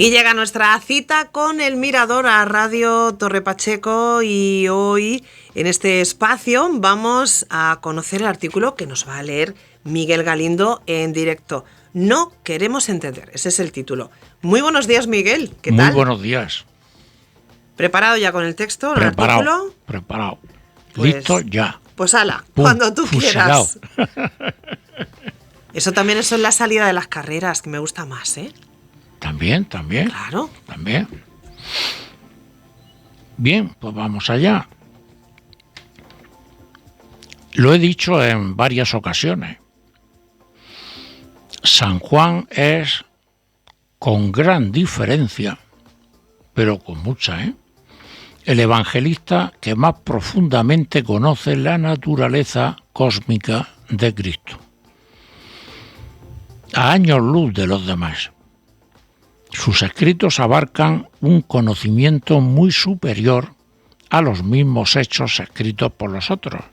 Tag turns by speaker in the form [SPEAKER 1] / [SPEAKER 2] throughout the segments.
[SPEAKER 1] Y llega nuestra cita con el Mirador a Radio Torre Pacheco, y hoy en este espacio vamos a conocer el artículo que nos va a leer Miguel Galindo en directo. No queremos entender, ese es el título. Muy buenos días, Miguel, ¿qué tal?
[SPEAKER 2] Muy buenos días.
[SPEAKER 1] ¿Preparado ya con el texto, el artículo?
[SPEAKER 2] Preparado.
[SPEAKER 1] Pues,
[SPEAKER 2] listo ya.
[SPEAKER 1] Pues ala,
[SPEAKER 2] Pum,
[SPEAKER 1] cuando tú
[SPEAKER 2] fusilado.
[SPEAKER 1] quieras. Eso es la salida de las carreras, que me gusta más, ¿eh?
[SPEAKER 2] También.
[SPEAKER 1] Claro.
[SPEAKER 2] También. Bien, pues vamos allá. Lo he dicho en varias ocasiones. San Juan es, con gran diferencia, pero con mucha, el evangelista que más profundamente conoce la naturaleza cósmica de Cristo. A años luz de los demás. Sus escritos abarcan un conocimiento muy superior a los mismos hechos escritos por los otros,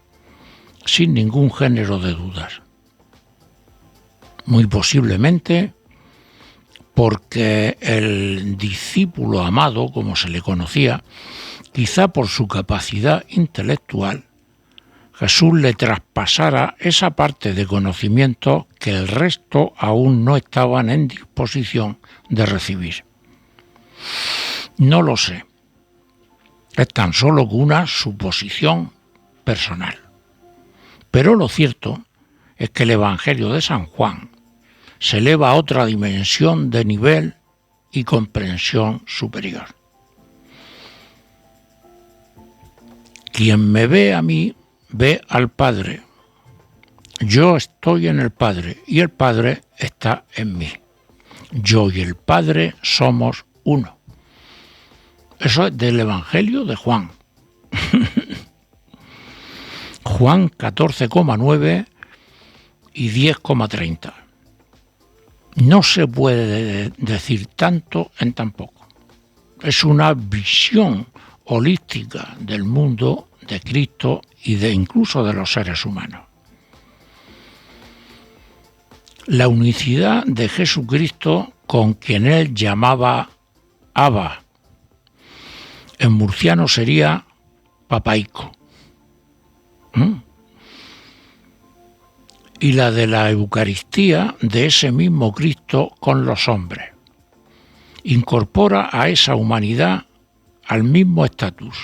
[SPEAKER 2] sin ningún género de dudas. Muy posiblemente porque el discípulo amado, como se le conocía, quizá por su capacidad intelectual, Jesús le traspasara esa parte de conocimiento que el resto aún no estaban en disposición de recibir. No lo sé. Es tan solo una suposición personal. Pero lo cierto es que el Evangelio de San Juan se eleva a otra dimensión de nivel y comprensión superior. Quien me ve a mí, ve al Padre. Yo estoy en el Padre y el Padre está en mí. Yo y el Padre somos uno. Eso es del Evangelio de Juan. Juan 14,9 y 10,30. No se puede decir tanto en tan poco. Es una visión holística del mundo, de Cristo y incluso de los seres humanos. La unicidad de Jesucristo con quien él llamaba Abba. En murciano sería papaico. Y la de la Eucaristía de ese mismo Cristo con los hombres. Incorpora a esa humanidad al mismo estatus.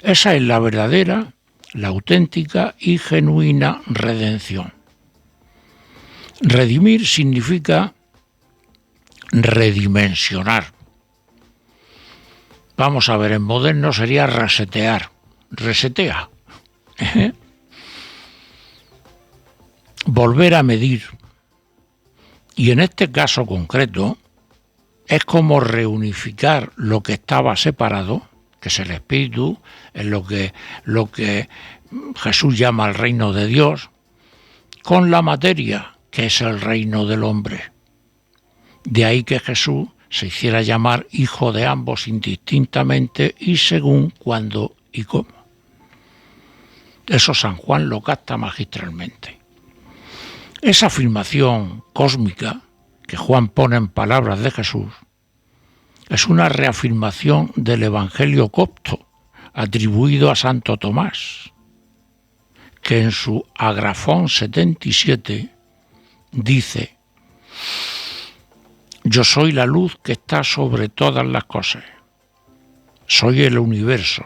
[SPEAKER 2] Esa es la verdadera, la auténtica y genuina redención. Redimir significa redimensionar. Vamos a ver, en moderno sería resetear. Resetea. Volver a medir. Y en este caso concreto, es como reunificar lo que estaba separado, que es el Espíritu, es lo que Jesús llama el reino de Dios, con la materia, que es el reino del hombre. De ahí que Jesús se hiciera llamar hijo de ambos indistintamente y según cuándo y cómo. Eso San Juan lo capta magistralmente. Esa afirmación cósmica que Juan pone en palabras de Jesús es una reafirmación del Evangelio copto atribuido a Santo Tomás, que en su Agrafón 77 dice: yo soy la luz que está sobre todas las cosas. Soy el universo.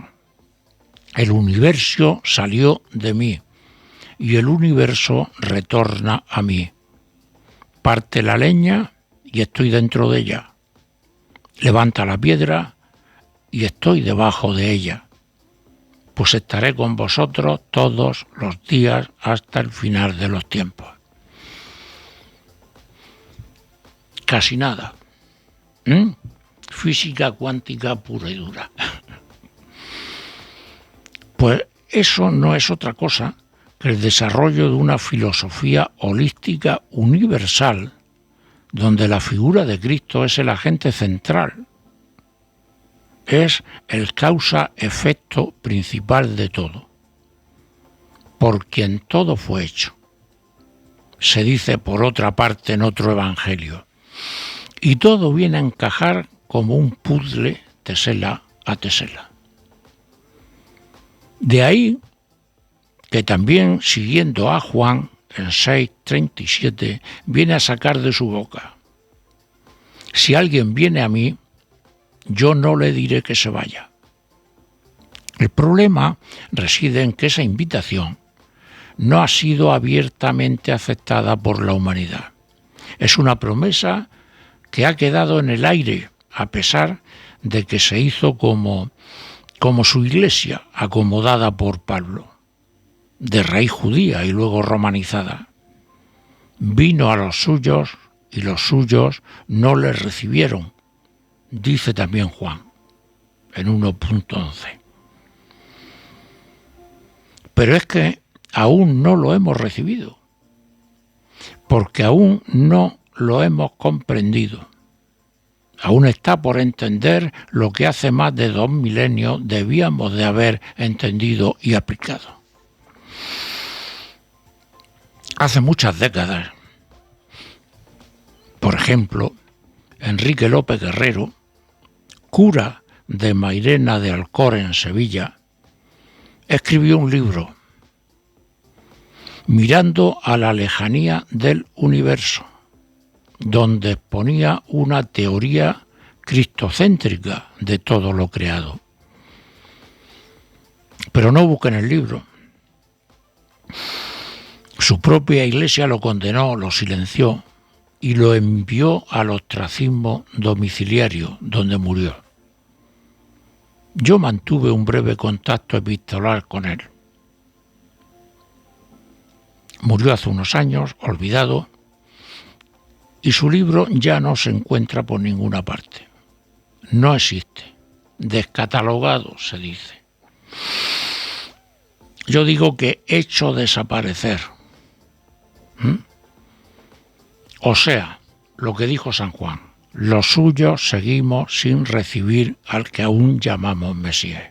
[SPEAKER 2] El universo salió de mí y el universo retorna a mí. Parte la leña y estoy dentro de ella. Levanta la piedra y estoy debajo de ella. Pues estaré con vosotros todos los días hasta el final de los tiempos. Casi nada. Física cuántica pura y dura. Pues eso no es otra cosa que el desarrollo de una filosofía holística universal, donde la figura de Cristo es el agente central, es el causa-efecto principal de todo, por quien todo fue hecho. Se dice por otra parte en otro evangelio y todo viene a encajar como un puzzle tesela a tesela. De ahí que también, siguiendo a Juan, en 6:37, viene a sacar de su boca: si alguien viene a mí, yo no le diré que se vaya. El problema reside en que esa invitación no ha sido abiertamente aceptada por la humanidad. Es una promesa que ha quedado en el aire, a pesar de que se hizo como su iglesia, acomodada por Pablo, de raíz judía y luego romanizada. Vino a los suyos y los suyos no le recibieron, dice también Juan, en 1.11. Pero es que aún no lo hemos recibido, porque aún no lo hemos comprendido. Aún está por entender lo que hace más de 2 milenios debíamos de haber entendido y aplicado. Hace muchas décadas, por ejemplo, Enrique López Guerrero, cura de Mairena de Alcor en Sevilla, escribió un libro, Mirando a la lejanía del universo, donde exponía una teoría cristocéntrica de todo lo creado. Pero no busquen el libro. Su propia iglesia lo condenó, lo silenció y lo envió al ostracismo domiciliario, donde murió. Yo mantuve un breve contacto epistolar con él. Murió hace unos años, olvidado, y su libro ya no se encuentra por ninguna parte. No existe. Descatalogado, se dice. Yo digo que hecho desaparecer. O sea, lo que dijo San Juan, los suyos seguimos sin recibir al que aún llamamos Mesías.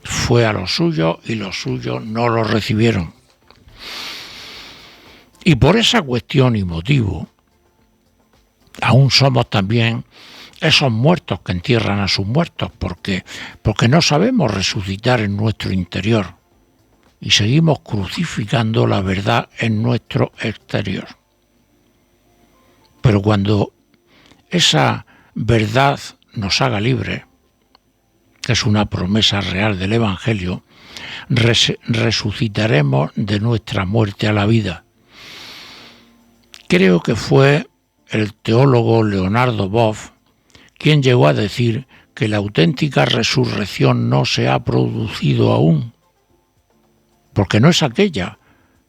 [SPEAKER 2] Fue a los suyos y los suyos no lo recibieron. Y por esa cuestión y motivo, aún somos también esos muertos que entierran a sus muertos, porque no sabemos resucitar en nuestro interior y seguimos crucificando la verdad en nuestro exterior. Pero cuando esa verdad nos haga libres, que es una promesa real del Evangelio, resucitaremos de nuestra muerte a la vida. Creo que fue el teólogo Leonardo Boff quien llegó a decir que la auténtica resurrección no se ha producido aún, porque no es aquella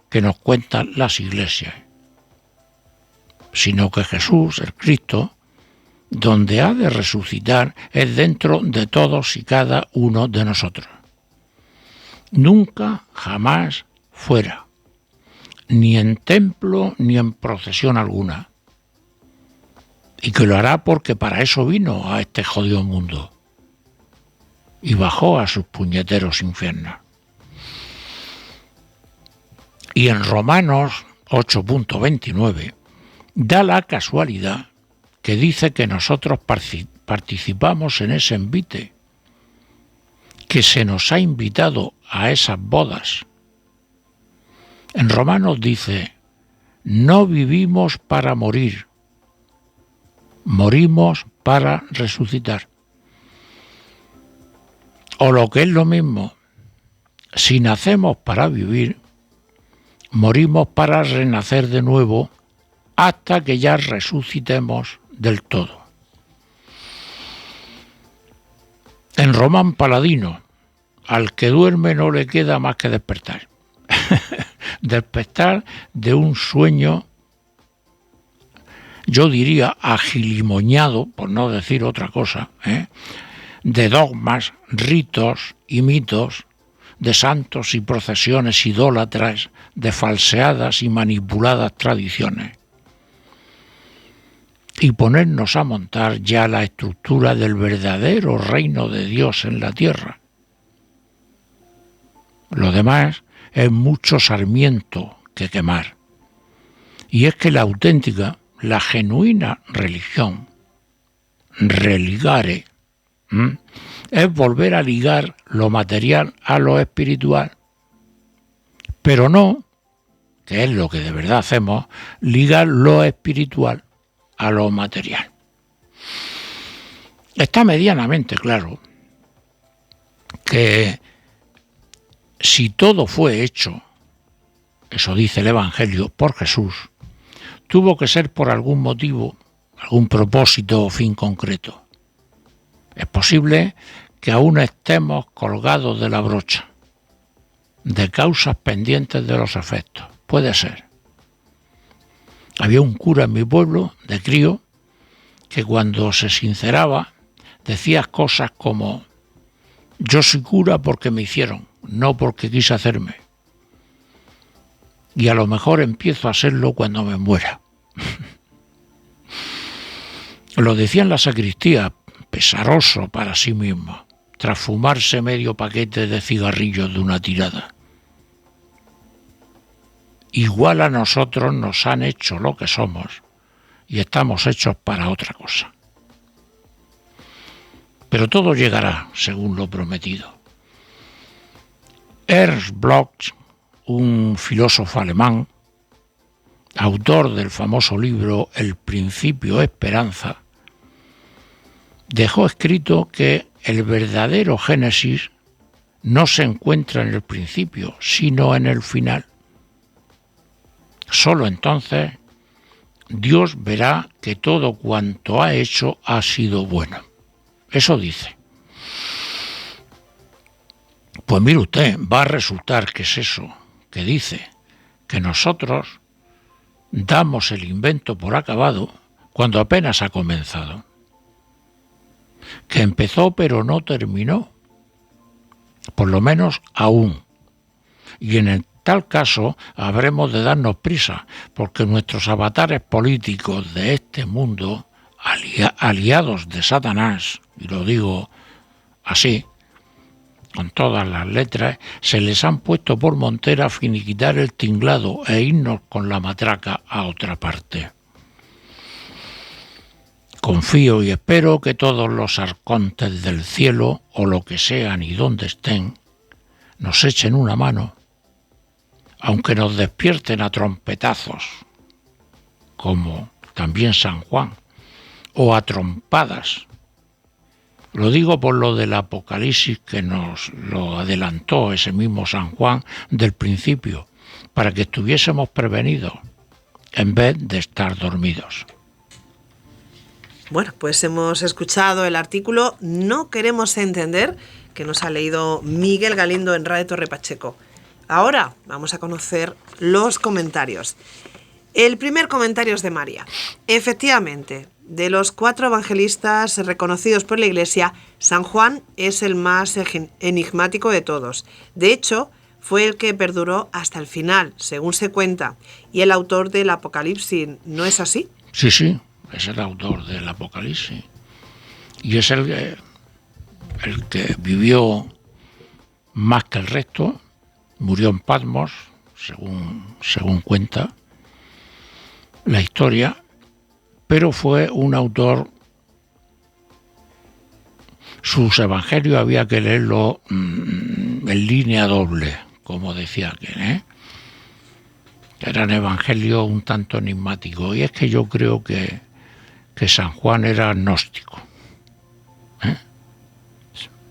[SPEAKER 2] que nos cuentan las iglesias, sino que Jesús, el Cristo, donde ha de resucitar es dentro de todos y cada uno de nosotros. Nunca, jamás fuera, ni en templo ni en procesión alguna. Y que lo hará porque para eso vino a este jodido mundo y bajó a sus puñeteros infiernos. Y en Romanos 8.29 da la casualidad que dice que nosotros participamos en ese envite, que se nos ha invitado a esas bodas. En Romanos dice, no vivimos para morir, morimos para resucitar. O lo que es lo mismo, si nacemos para vivir, morimos para renacer de nuevo hasta que ya resucitemos del todo. En Román Paladino, al que duerme no le queda más que despertar. Despertar de un sueño, yo diría agilimoñado, por no decir otra cosa, de dogmas, ritos y mitos, de santos y procesiones idólatras, de falseadas y manipuladas tradiciones. Y ponernos a montar ya la estructura del verdadero reino de Dios en la tierra. Lo demás es mucho sarmiento que quemar. Y es que la auténtica la genuina religión, religare, es volver a ligar lo material a lo espiritual, pero no, que es lo que de verdad hacemos, ligar lo espiritual a lo material. Está medianamente claro que si todo fue hecho, eso dice el Evangelio, por Jesús, tuvo que ser por algún motivo, algún propósito o fin concreto. Es posible que aún estemos colgados de la brocha, de causas pendientes de los efectos. Puede ser. Había un cura en mi pueblo, de crío, que cuando se sinceraba decía cosas como: yo soy cura porque me hicieron, no porque quise hacerme. Y a lo mejor empiezo a serlo cuando me muera. Lo decía en la sacristía, pesaroso para sí mismo, tras fumarse medio paquete de cigarrillos de una tirada. Igual a nosotros nos han hecho lo que somos y estamos hechos para otra cosa. Pero todo llegará según lo prometido. Ernst Bloch, un filósofo alemán, autor del famoso libro El principio esperanza, dejó escrito que el verdadero Génesis no se encuentra en el principio, sino en el final. Solo entonces Dios verá que todo cuanto ha hecho ha sido bueno. Eso dice. Pues mire usted, va a resultar que es eso, que dice que nosotros damos el invento por acabado cuando apenas ha comenzado. Que empezó pero no terminó, por lo menos aún. Y en tal caso habremos de darnos prisa, porque nuestros avatares políticos de este mundo, aliados de Satanás, y lo digo así, con todas las letras, se les han puesto por montera a finiquitar el tinglado e irnos con la matraca a otra parte. Confío y espero que todos los arcontes del cielo, o lo que sean y donde estén, nos echen una mano, aunque nos despierten a trompetazos, como también San Juan, o a trompadas. Lo digo por lo del Apocalipsis que nos lo adelantó ese mismo San Juan del principio, para que estuviésemos prevenidos en vez de estar dormidos.
[SPEAKER 1] Bueno, pues hemos escuchado el artículo No queremos entender, que nos ha leído Miguel Galindo en Radio Torre Pacheco. Ahora vamos a conocer los comentarios. El primer comentario es de María. Efectivamente, de los 4 evangelistas reconocidos por la Iglesia, San Juan es el más enigmático de todos. De hecho, fue el que perduró hasta el final, según se cuenta, y el autor del Apocalipsis, ¿no es así?
[SPEAKER 2] Sí, es el autor del Apocalipsis. Y es el que vivió más que el resto, murió en Patmos, según cuenta la historia, pero fue un autor. Sus evangelios había que leerlo en línea doble, como decía aquel, Eran evangelios un tanto enigmáticos, y es que yo creo que San Juan era agnóstico,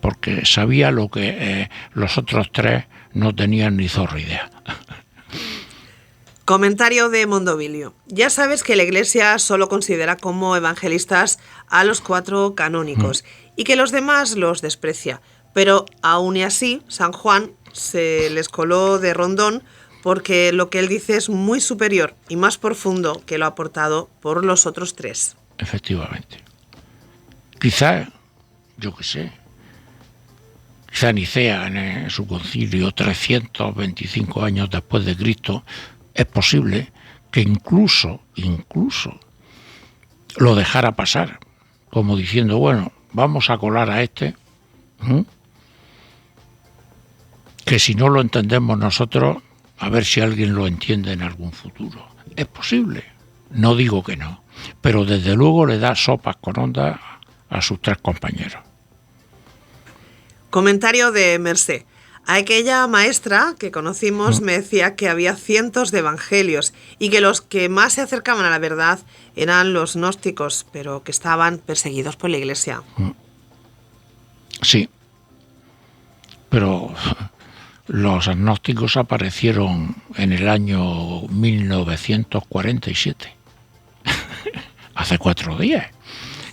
[SPEAKER 2] porque sabía lo que los otros 3 no tenían ni zorra idea.
[SPEAKER 1] Comentario de Mondovilio. Ya sabes que la Iglesia solo considera como evangelistas a los 4 canónicos y que los demás los desprecia, pero aún y así San Juan se les coló de rondón porque lo que él dice es muy superior y más profundo que lo aportado por los otros 3.
[SPEAKER 2] Efectivamente. Quizá, yo qué sé, quizá Nicea en su concilio 325 años después de Cristo, es posible que incluso lo dejara pasar, como diciendo, bueno, vamos a colar a este, que si no lo entendemos nosotros, a ver si alguien lo entiende en algún futuro. Es posible, No digo que no, pero desde luego le da sopas con ondas a sus 3 compañeros.
[SPEAKER 1] Comentario de Mercé. Aquella maestra que conocimos me decía que había cientos de evangelios y que los que más se acercaban a la verdad eran los gnósticos, pero que estaban perseguidos por la Iglesia.
[SPEAKER 2] Sí, pero los agnósticos aparecieron en el año 1947, hace 4 días,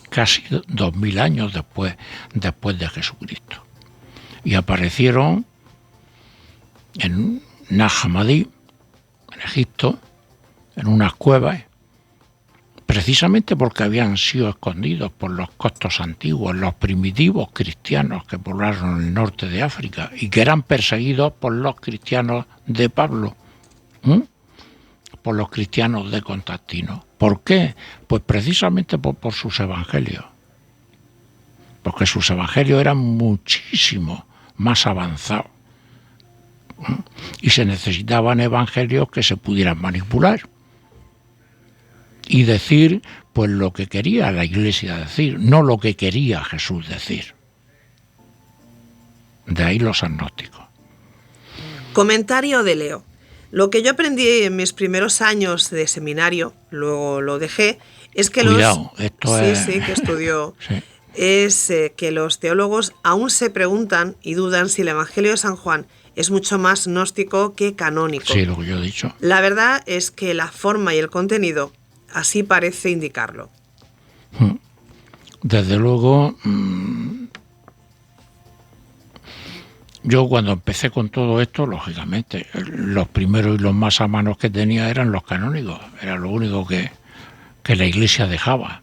[SPEAKER 2] casi 2000 años después de Jesucristo. Y aparecieron en Nag Hammadi, en Egipto, en unas cuevas, precisamente porque habían sido escondidos por los coptos antiguos, los primitivos cristianos que poblaron el norte de África y que eran perseguidos por los cristianos de Pablo, por los cristianos de Constantino. ¿Por qué? Pues precisamente por sus evangelios, porque sus evangelios eran muchísimo más avanzados y se necesitaban evangelios que se pudieran manipular y decir pues lo que quería la Iglesia decir, no lo que quería Jesús decir. De ahí los agnósticos.
[SPEAKER 1] Comentario de Leo. Lo que yo aprendí en mis primeros años de seminario, luego lo dejé, es que
[SPEAKER 2] Cuidado, esto es...
[SPEAKER 1] Sí, que estudió...
[SPEAKER 2] Sí.
[SPEAKER 1] Es que los teólogos aún se preguntan y dudan si el Evangelio de San Juan es mucho más gnóstico que canónico.
[SPEAKER 2] Sí, lo que yo he dicho.
[SPEAKER 1] La verdad es que la forma y el contenido así parece indicarlo.
[SPEAKER 2] Desde luego, yo cuando empecé con todo esto, lógicamente, los primeros y los más a mano que tenía eran los canónicos. Era lo único que la Iglesia dejaba.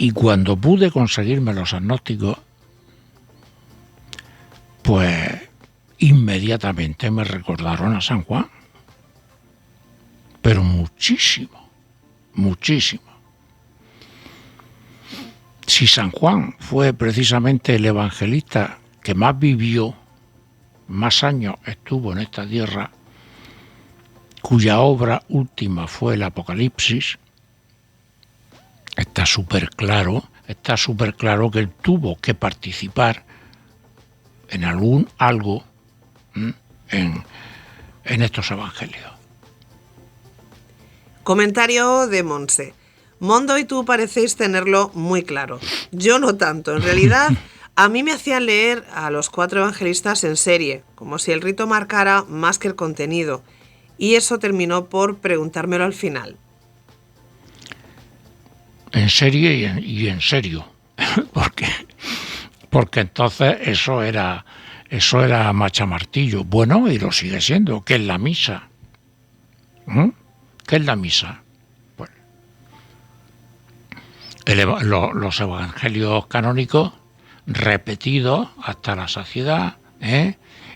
[SPEAKER 2] Y cuando pude conseguirme los agnósticos, pues inmediatamente me recordaron a San Juan. Pero muchísimo, muchísimo. Si San Juan fue precisamente el evangelista que más vivió, más años estuvo en esta tierra, cuya obra última fue el Apocalipsis, está súper claro que él tuvo que participar en algo en estos evangelios.
[SPEAKER 1] Comentario de Monse. Mondo y tú parecéis tenerlo muy claro. Yo no tanto. En realidad, a mí me hacían leer a los 4 evangelistas en serie, como si el rito marcara más que el contenido. Y eso terminó por preguntármelo al final.
[SPEAKER 2] En serie y en serio. Porque entonces eso era machamartillo. Bueno, y lo sigue siendo. ¿Qué es la misa? ¿Qué es la misa? Pues, los evangelios canónicos repetidos hasta la saciedad,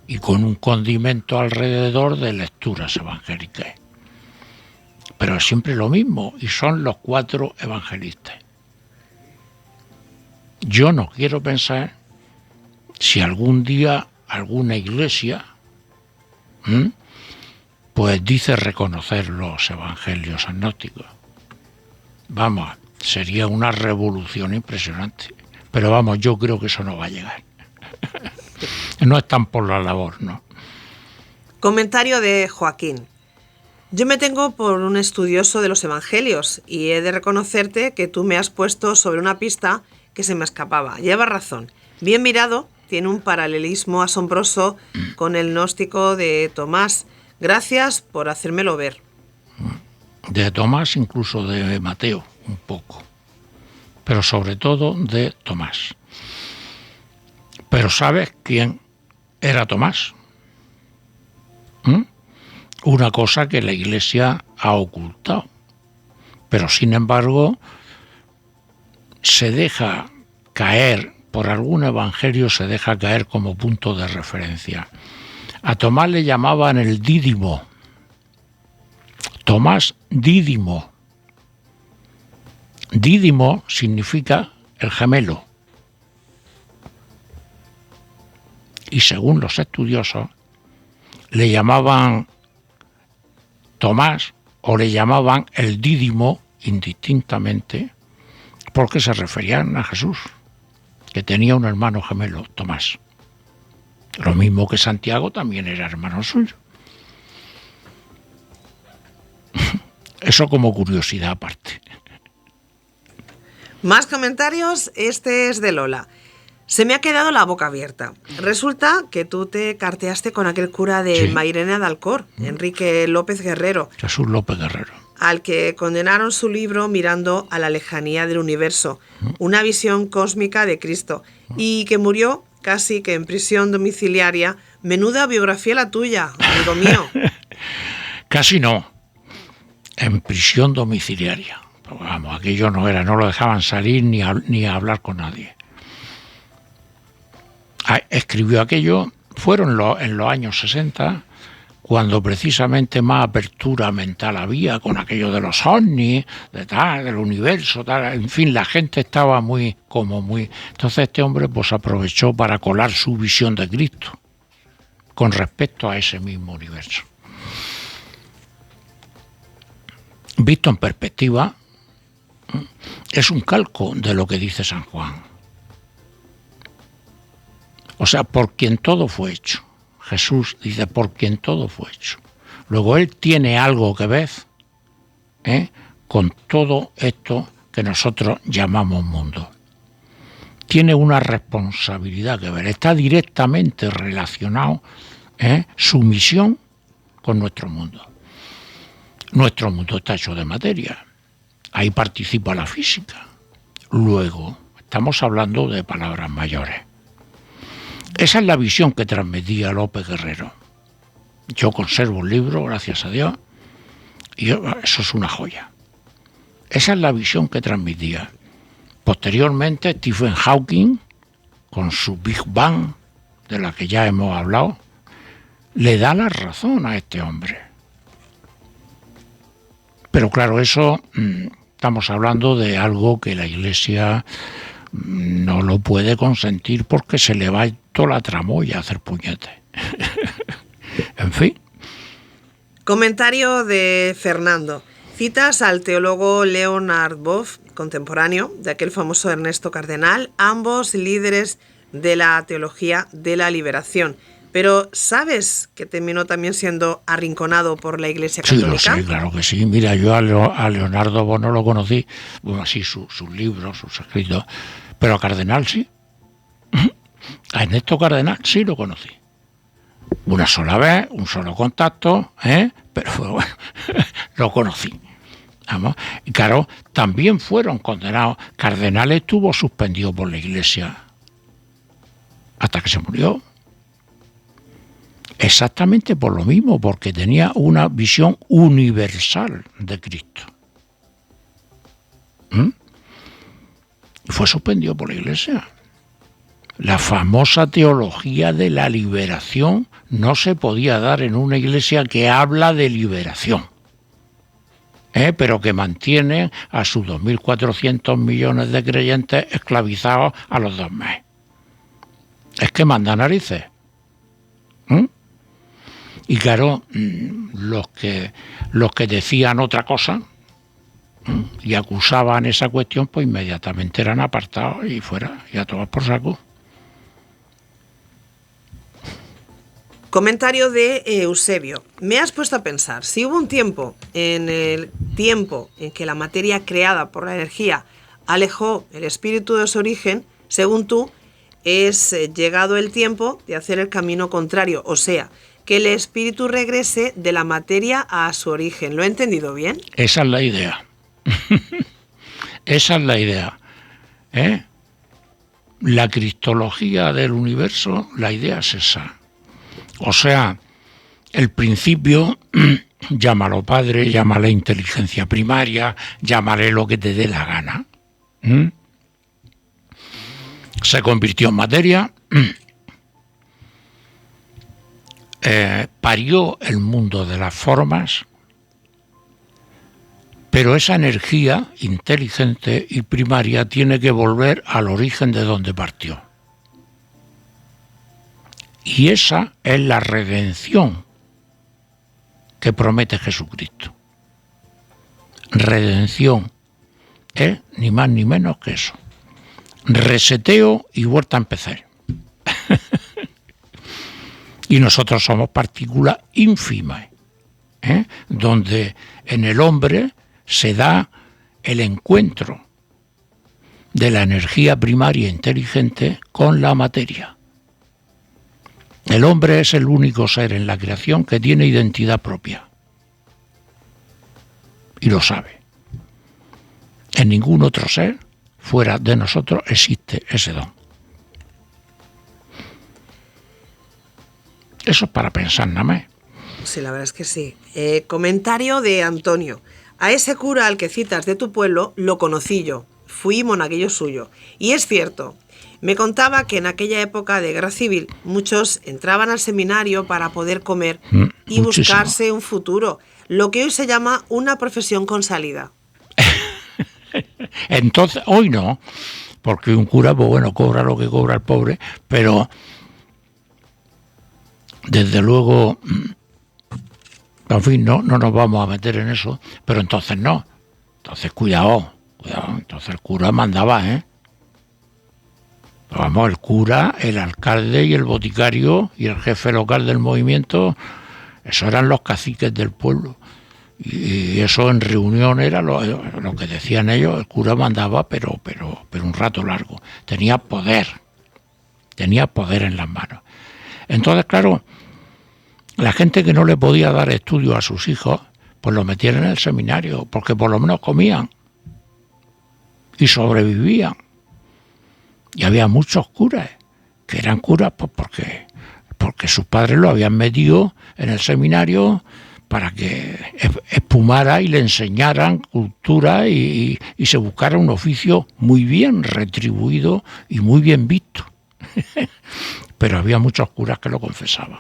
[SPEAKER 2] y con un condimento alrededor de lecturas evangélicas. Pero es siempre lo mismo, y son los 4 evangelistas. Yo no quiero pensar si algún día alguna iglesia pues dice reconocer los evangelios agnósticos. Vamos, sería una revolución impresionante. Pero vamos, yo creo que eso no va a llegar. No están por la labor, ¿no?
[SPEAKER 1] Comentario de Joaquín. Yo me tengo por un estudioso de los evangelios y he de reconocerte que tú me has puesto sobre una pista que se me escapaba. Llevas razón. Bien mirado, tiene un paralelismo asombroso con el gnóstico de Tomás. Gracias por hacérmelo ver.
[SPEAKER 2] De Tomás, incluso de Mateo, un poco. Pero sobre todo de Tomás. Pero ¿sabes quién era Tomás? Una cosa que la Iglesia ha ocultado. Pero sin embargo, se deja caer, por algún evangelio se deja caer como punto de referencia. A Tomás le llamaban el Dídimo. Tomás Dídimo. Dídimo significa el gemelo. Y según los estudiosos, le llamaban Tomás o le llamaban el Dídimo indistintamente, porque se referían a Jesús, que tenía un hermano gemelo, Tomás. Lo mismo que Santiago también era hermano suyo. Eso como curiosidad aparte.
[SPEAKER 1] Más comentarios, este es de Lola. Se me ha quedado la boca abierta. Resulta que tú te carteaste con aquel cura de Mairena de Alcor, Enrique López Guerrero.
[SPEAKER 2] Jesús López Guerrero.
[SPEAKER 1] Al que condenaron su libro Mirando a la lejanía del universo, una visión cósmica de Cristo, y que murió casi que en prisión domiciliaria. Menuda biografía la tuya, amigo mío.
[SPEAKER 2] Casi no. En prisión domiciliaria. Pues vamos, aquello no era, no lo dejaban salir ni a hablar con nadie. Escribió aquello, fueron en los años 60, cuando precisamente más apertura mental había con aquello de los ovnis, de tal, del universo, tal, en fin, la gente estaba muy. Entonces este hombre pues aprovechó para colar su visión de Cristo con respecto a ese mismo universo. Visto en perspectiva, es un calco de lo que dice San Juan. O sea, por quien todo fue hecho. Jesús dice, por quien todo fue hecho. Luego él tiene algo que ver con todo esto que nosotros llamamos mundo. Tiene una responsabilidad que ver. Está directamente relacionado su misión con nuestro mundo. Nuestro mundo está hecho de materia. Ahí participa la física. Luego, estamos hablando de palabras mayores. Esa es la visión que transmitía López Guerrero. Yo conservo un libro, gracias a Dios, y eso es una joya. Esa es la visión que transmitía. Posteriormente, Stephen Hawking, con su Big Bang, de la que ya hemos hablado, le da la razón a este hombre. Pero claro, eso estamos hablando de algo que la Iglesia no lo puede consentir porque se le va toda la tramoya a hacer puñete. En fin.
[SPEAKER 1] Comentario de Fernando. Citas al teólogo Leonard Boff, contemporáneo de aquel famoso Ernesto Cardenal, ambos líderes de la teología de la liberación. Pero ¿sabes que terminó también siendo arrinconado por la Iglesia Católica?
[SPEAKER 2] Sí, lo sé, claro que sí. Mira, yo a Leonardo Boff no lo conocí, bueno, así sus libros, sus escritos, pero a Cardenal sí. A Ernesto Cardenal sí lo conocí. Una sola vez, un solo contacto, pero bueno, lo conocí. Vamos. Y claro, también fueron condenados. Cardenal estuvo suspendido por la Iglesia hasta que se murió. Exactamente por lo mismo, porque tenía una visión universal de Cristo. Y fue suspendido por la Iglesia. La famosa teología de la liberación no se podía dar en una iglesia que habla de liberación, pero que mantiene a sus 2.400 millones de creyentes esclavizados a los 2 meses. Es que manda narices. Y claro, los que decían otra cosa y acusaban esa cuestión, pues inmediatamente eran apartados y fuera, y a tomar por saco.
[SPEAKER 1] Comentario de Eusebio. Me has puesto a pensar, si hubo un tiempo en que la materia creada por la energía alejó el espíritu de su origen, según tú, es llegado el tiempo de hacer el camino contrario, o sea, que el espíritu regrese de la materia a su origen. ¿Lo he entendido bien?
[SPEAKER 2] Esa es la idea. Esa es la idea. La cristología del universo, la idea es esa. O sea, el principio, llámalo padre, llámale inteligencia primaria, llámale lo que te dé la gana. Se convirtió en materia, parió el mundo de las formas, pero esa energía inteligente y primaria tiene que volver al origen de donde partió. Y esa es la redención que promete Jesucristo. redención es ni más ni menos que eso. Reseteo y vuelta a empezar. Y nosotros somos partículas ínfimas, donde en el hombre se da el encuentro de la energía primaria inteligente con la materia. El hombre es el único ser en la creación que tiene identidad propia. Y lo sabe. En ningún otro ser fuera de nosotros existe ese don. Eso es para pensar nada más.
[SPEAKER 1] Sí, la verdad es que sí. Comentario de Antonio. A ese cura al que citas de tu pueblo lo conocí yo. Fui monaguillo suyo. Y es cierto. Me contaba que en aquella época de guerra civil muchos entraban al seminario para poder comer y
[SPEAKER 2] muchísimo.
[SPEAKER 1] Buscarse un futuro. Lo que hoy se llama una profesión con salida.
[SPEAKER 2] Entonces, hoy no, porque un cura, pues bueno, cobra lo que cobra el pobre, pero desde luego, en fin, no nos vamos a meter en eso, pero entonces no. Entonces, cuidado, entonces el cura mandaba, Vamos, el cura, el alcalde y el boticario y el jefe local del movimiento, esos eran los caciques del pueblo. Y eso en reunión era lo que decían ellos. El cura mandaba, pero un rato largo. Tenía poder en las manos. Entonces, claro, la gente que no le podía dar estudio a sus hijos, pues lo metían en el seminario, porque por lo menos comían y sobrevivían. Y había muchos curas, que eran curas pues porque sus padres lo habían metido en el seminario para que espumara y le enseñaran cultura y se buscara un oficio muy bien retribuido y muy bien visto. Pero había muchos curas que lo confesaban.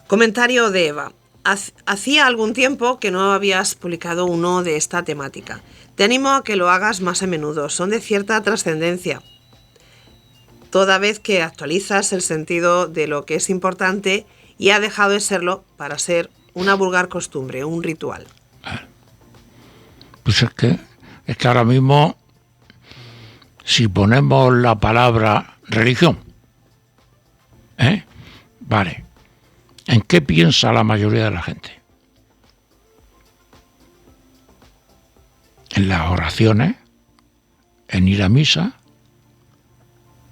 [SPEAKER 1] Comentario de Eva. Hacía algún tiempo que no habías publicado uno de esta temática. Te animo a que lo hagas más a menudo. Son de cierta trascendencia, toda vez que actualizas el sentido de lo que es importante y ha dejado de serlo para ser una vulgar costumbre, un ritual.
[SPEAKER 2] Pues es que ahora mismo, si ponemos la palabra religión, vale, ¿en qué piensa la mayoría de la gente? En las oraciones, en ir a misa,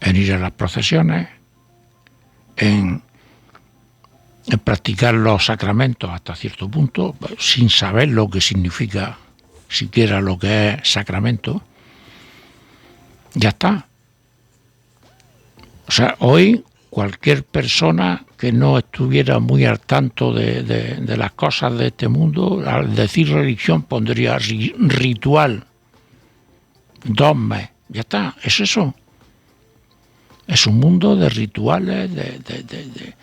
[SPEAKER 2] en ir a las procesiones, en practicar los sacramentos hasta cierto punto, sin saber lo que significa siquiera lo que es sacramento. Ya está. O sea, hoy cualquier persona que no estuviera muy al tanto de las cosas de este mundo, al decir religión pondría ritual, dogma, ya está, es eso. Es un mundo de rituales, de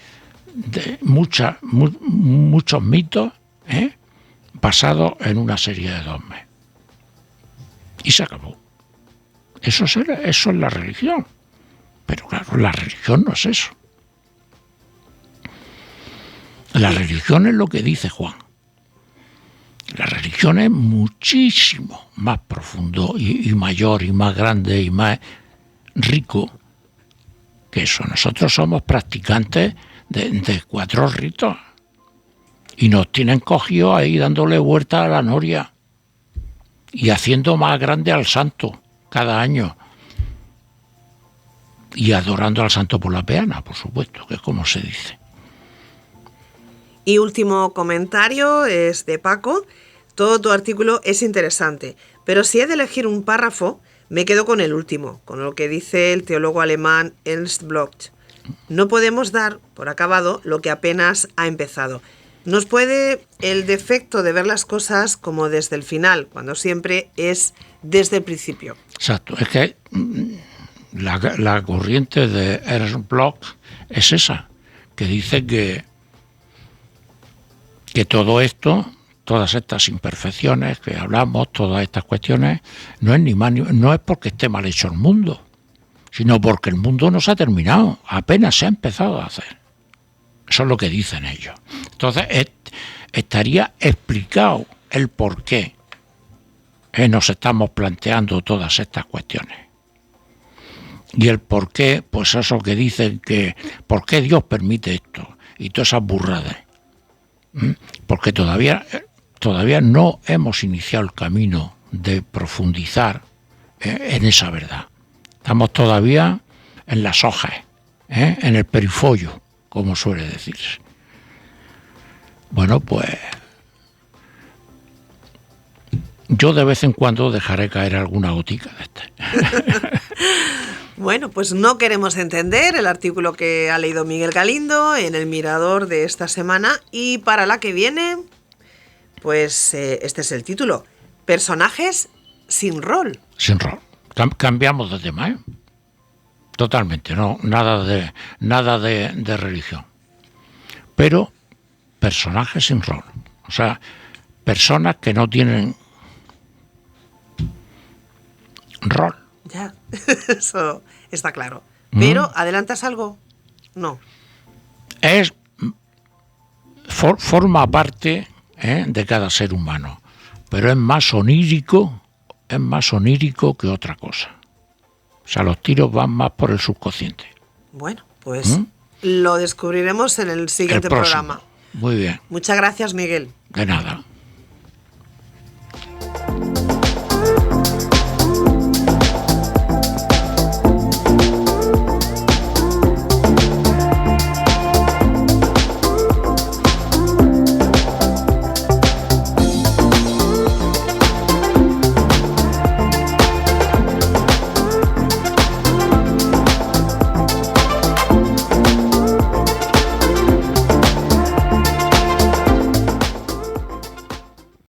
[SPEAKER 2] muchos mitos, basados en una serie de dogmas. Y se acabó. Eso es la religión. Pero claro, la religión no es eso. La religión es lo que dice Juan. La religión es muchísimo más profundo y mayor y más grande y más rico que eso. Nosotros somos practicantes de 4 ritos y nos tienen cogido ahí dándole vuelta a la noria y haciendo más grande al santo cada año. Y adorando al santo por la peana, por supuesto, que es como se dice.
[SPEAKER 1] Y último comentario es de Paco. Todo tu artículo es interesante, pero si he de elegir un párrafo, me quedo con el último, con lo que dice el teólogo alemán Ernst Bloch. No podemos dar por acabado lo que apenas ha empezado. Nos puede el defecto de ver las cosas como desde el final, cuando siempre es desde el principio.
[SPEAKER 2] Exacto, es que la corriente de Ernst Bloch es esa, que dice que todo esto, todas estas imperfecciones que hablamos, todas estas cuestiones, no es porque esté mal hecho el mundo, sino porque el mundo no se ha terminado, apenas se ha empezado a hacer. Eso es lo que dicen ellos. Entonces, estaría explicado el por qué nos estamos planteando todas estas cuestiones. Y el por qué, pues eso que dicen que, ¿por qué Dios permite esto? Y todas esas burradas. Porque todavía no hemos iniciado el camino de profundizar en esa verdad. Estamos todavía en las hojas, en el perifollo, como suele decirse. Bueno, pues yo de vez en cuando dejaré caer alguna gotica de este.
[SPEAKER 1] Bueno, pues no queremos entender el artículo que ha leído Miguel Galindo en El Mirador de esta semana, y para la que viene, pues este es el título: Personajes sin rol.
[SPEAKER 2] Sin rol. Cambiamos de tema, ¿eh? Totalmente, no, nada de religión. Pero personajes sin rol. O sea, personas que no tienen rol.
[SPEAKER 1] Ya, eso está claro. Pero, ¿adelantas algo? No.
[SPEAKER 2] Forma parte de cada ser humano, pero es más onírico que otra cosa. O sea, los tiros van más por el subconsciente.
[SPEAKER 1] Bueno, pues lo descubriremos en el siguiente programa.
[SPEAKER 2] Muy bien.
[SPEAKER 1] Muchas gracias, Miguel.
[SPEAKER 2] De nada.